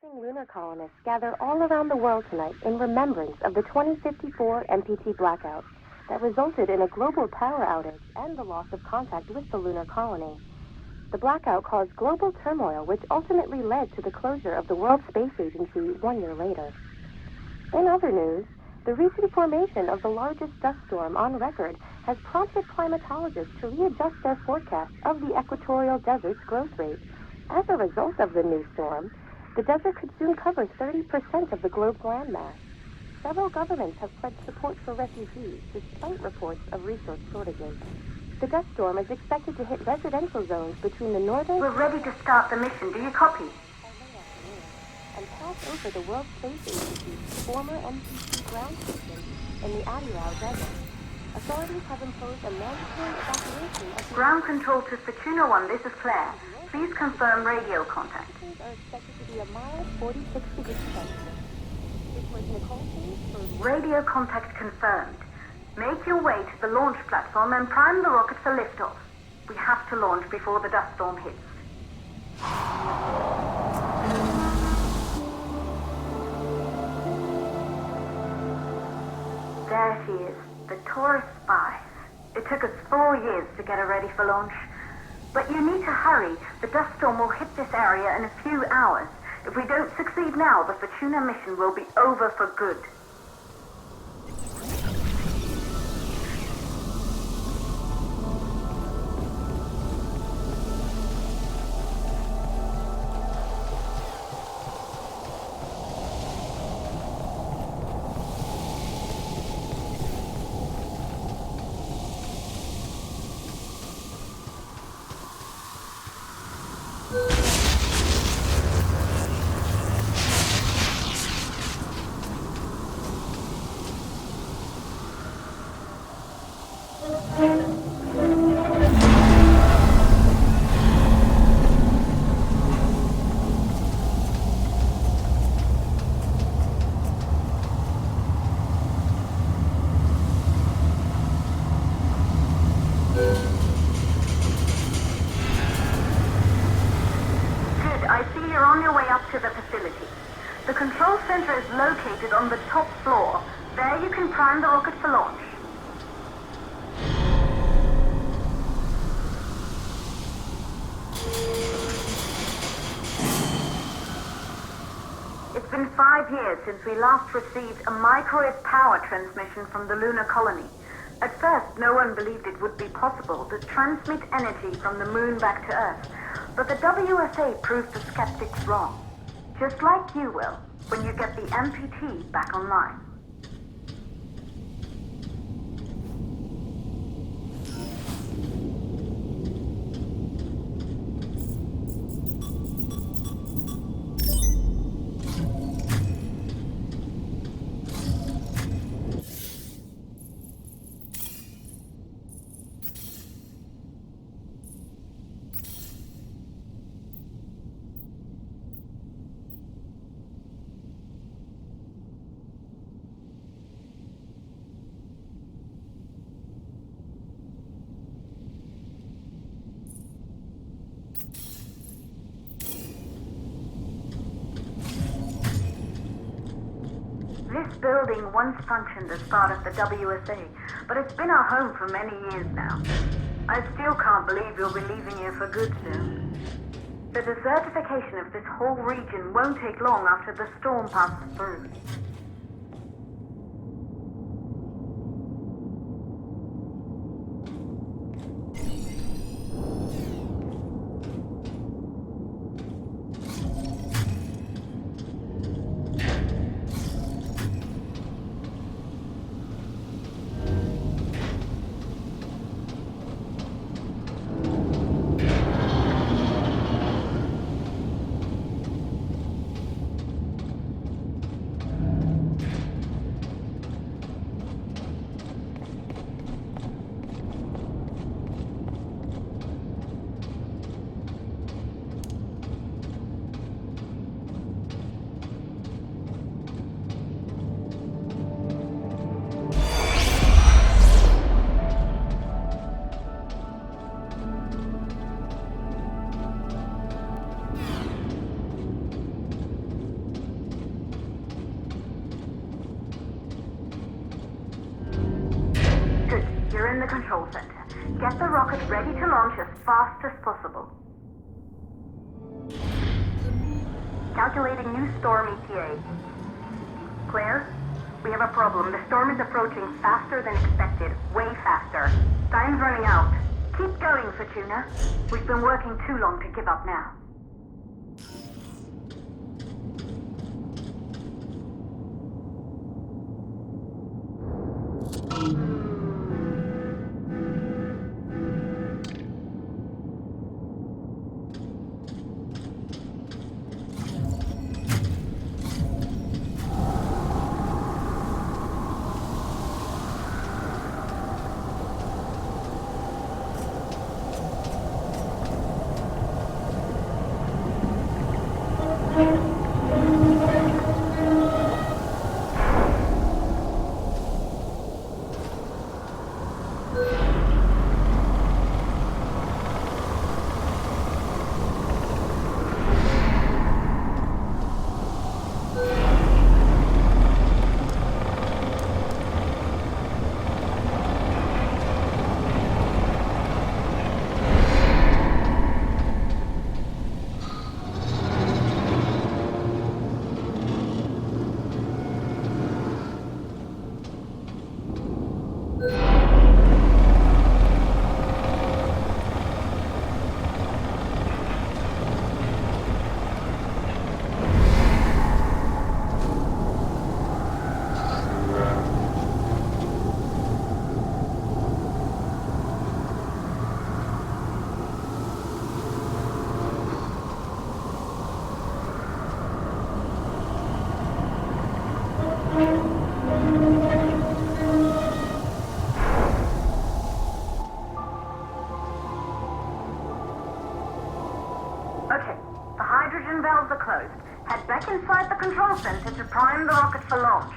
Starving lunar colonists gather all around the world tonight in remembrance of the 2054 MPT blackout that resulted in a global power outage and the loss of contact with the lunar colony. The blackout caused global turmoil, which ultimately led to the closure of the World Space Agency 1 year later. In other news, the recent formation of the largest dust storm on record has prompted climatologists to readjust their forecasts of the equatorial desert's growth rate. As a result of the new storm, the desert could soon cover 30% of the globe's landmass. Several governments have pledged support for refugees, despite reports of resource shortages. The dust storm is expected to hit residential zones between the northern... We're ready to start the mission. Do you copy? ...and pass over the World Space Agency's former MPT ground station in the Adirau Desert. Authorities have imposed a mandatory evacuation of... Ground control to Fortuna 1, this is Claire. Please confirm radio contact. ...are expected to be a mild 46 degrees Celsius. This was Nicole for... Radio contact confirmed. Make your way to the launch platform and prime the rocket for liftoff. We have to launch before the dust storm hits. There she is, the Taurus 5. It took us 4 years to get her ready for launch. But you need to hurry. The dust storm will hit this area in a few hours. If we don't succeed now, the Fortuna mission will be over for good. To the facility. The control center is located on the top floor. There you can prime the rocket for launch. It's been 5 years since we last received a microwave power transmission from the lunar colony. At first, no one believed it would be possible to transmit energy from the moon back to Earth, but the WSA proved the skeptics wrong. Just like you will, when you get the MPT back online. This building once functioned as part of the WSA, but it's been our home for many years now. I still can't believe you'll be leaving here for good soon. The desertification of this whole region won't take long after the storm passes through. control center. Get the rocket ready to launch as fast as possible. Calculating new storm ETA. Clear? We have a problem. The storm is approaching faster than expected. Way faster. Time's running out. Keep going, Fortuna. We've been working too long to give up now. Valves are closed. Head back inside the control center to prime the rocket for launch.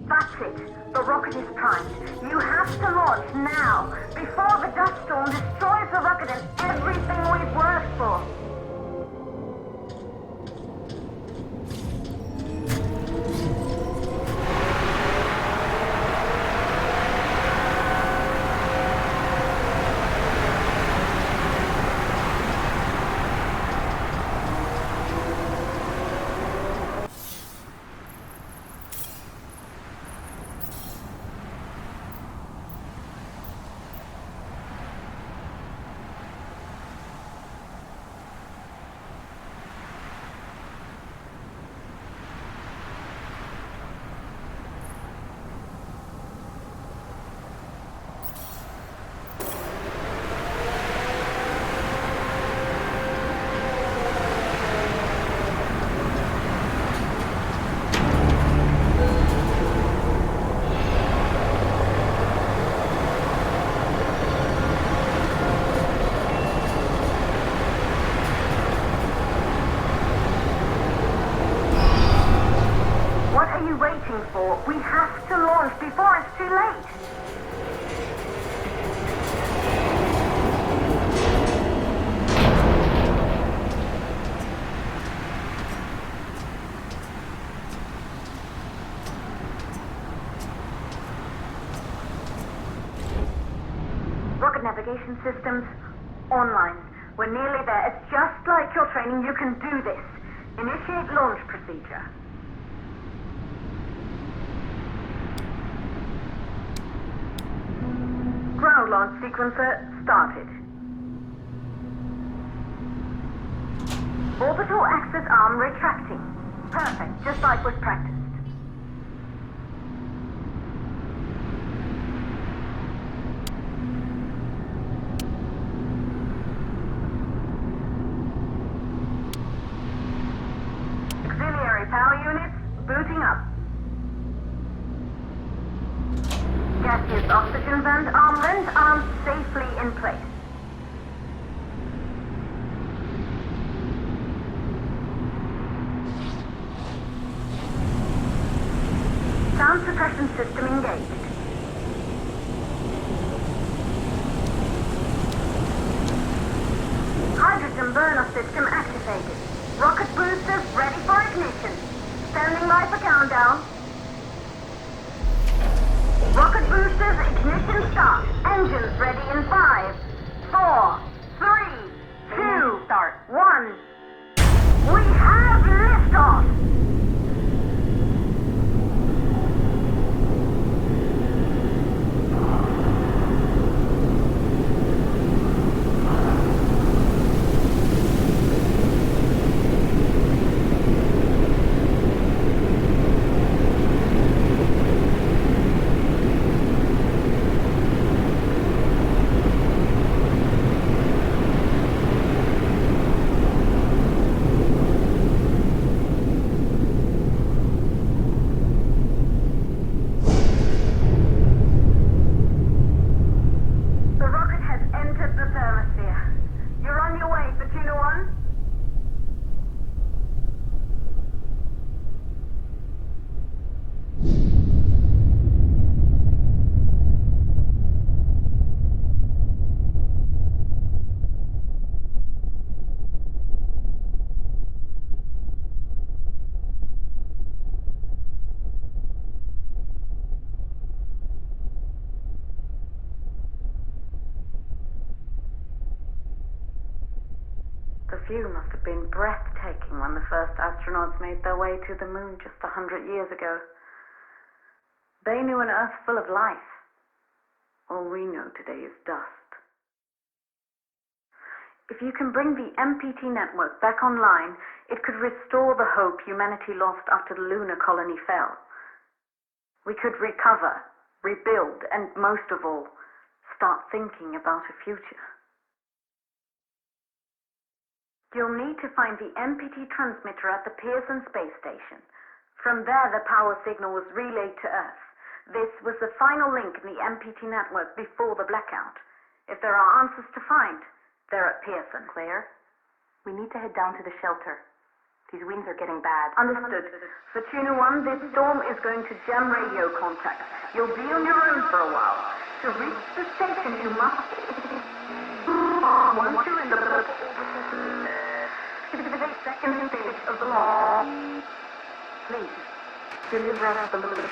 That's it. The rocket is primed. You have to launch now, before the dust storm destroys the rocket and everything we've worked for. We have to launch before it's too late. Rocket navigation systems online. We're nearly there. It's just like your training. You can do this. Initiate launch procedure. Ground launch sequencer started. Orbital access arm retracting. Perfect, just like was practiced. Auxiliary power units booting up. Gaseous oxygen vent arms safely in place. Sound suppression system engaged. Hydrogen burner system activated. Rocket boosters ready for ignition. Standing by for countdown. Rocket boosters ignition start. Engines ready in 5, 4, 3, 2, start. 1. We have liftoff! The view must have been breathtaking when the first astronauts made their way to the moon just 100 years ago. They knew an Earth full of life. All we know today is dust. If you can bring the MPT network back online, it could restore the hope humanity lost after the lunar colony fell. We could recover, rebuild, and most of all, start thinking about a future. You'll need to find the MPT transmitter at the Pearson space station. From there, the power signal was relayed to Earth. This was the final link in the MPT network before the blackout. If there are answers to find, they're at Pearson. Claire, we need to head down to the shelter. These winds are getting bad. Understood. Fortuna 1, this storm is going to jam radio contact. You'll be on your own for a while. To reach the station, you must... Once you're in the... second stage of the launch. Please, deliver us the balloon.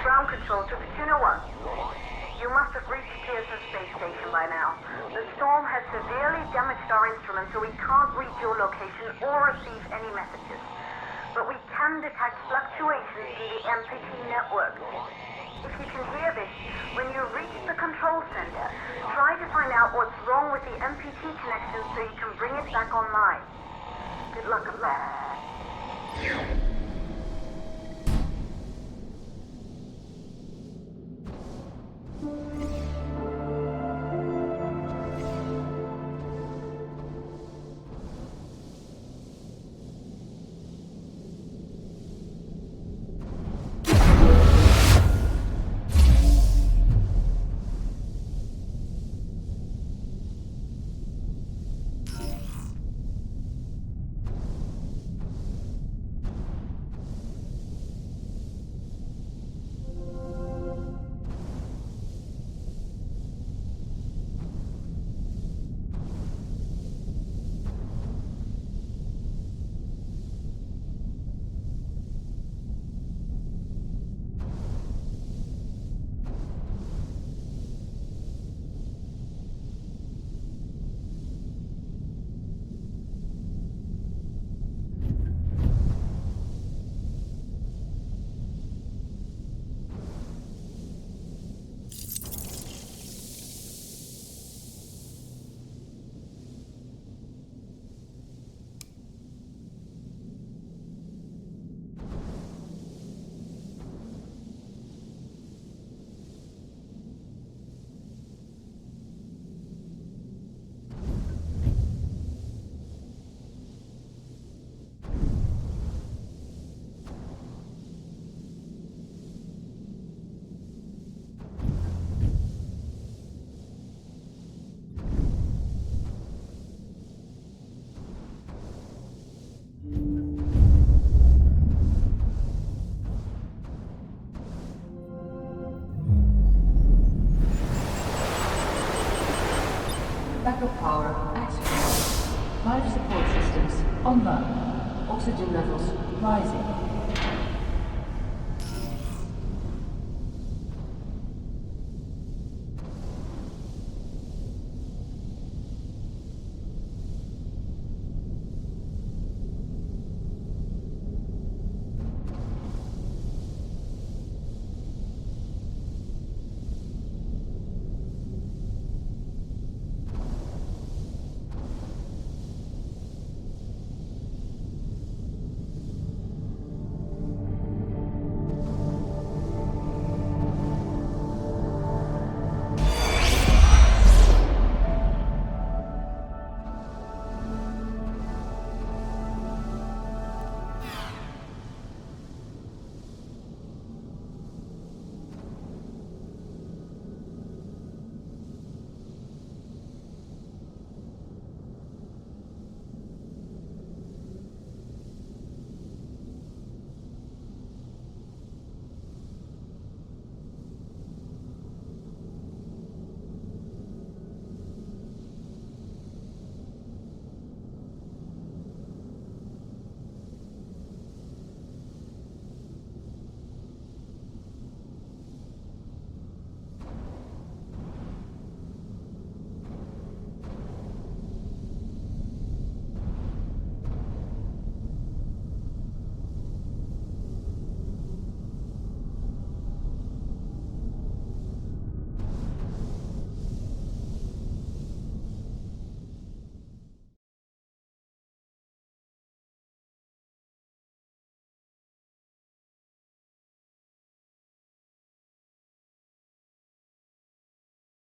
Ground control to Fortuna 1. You must have reached Pearson Space Station by now. The storm has severely damaged our instruments, so we can't reach your location or receive any messages. But we can detect fluctuations in the MPT network. If you can hear this, when you reach the control center, try to find out what's wrong with the MPT connection so you can bring it back online. Good luck on that. Backup power activated. Life support systems online. Oxygen levels rising.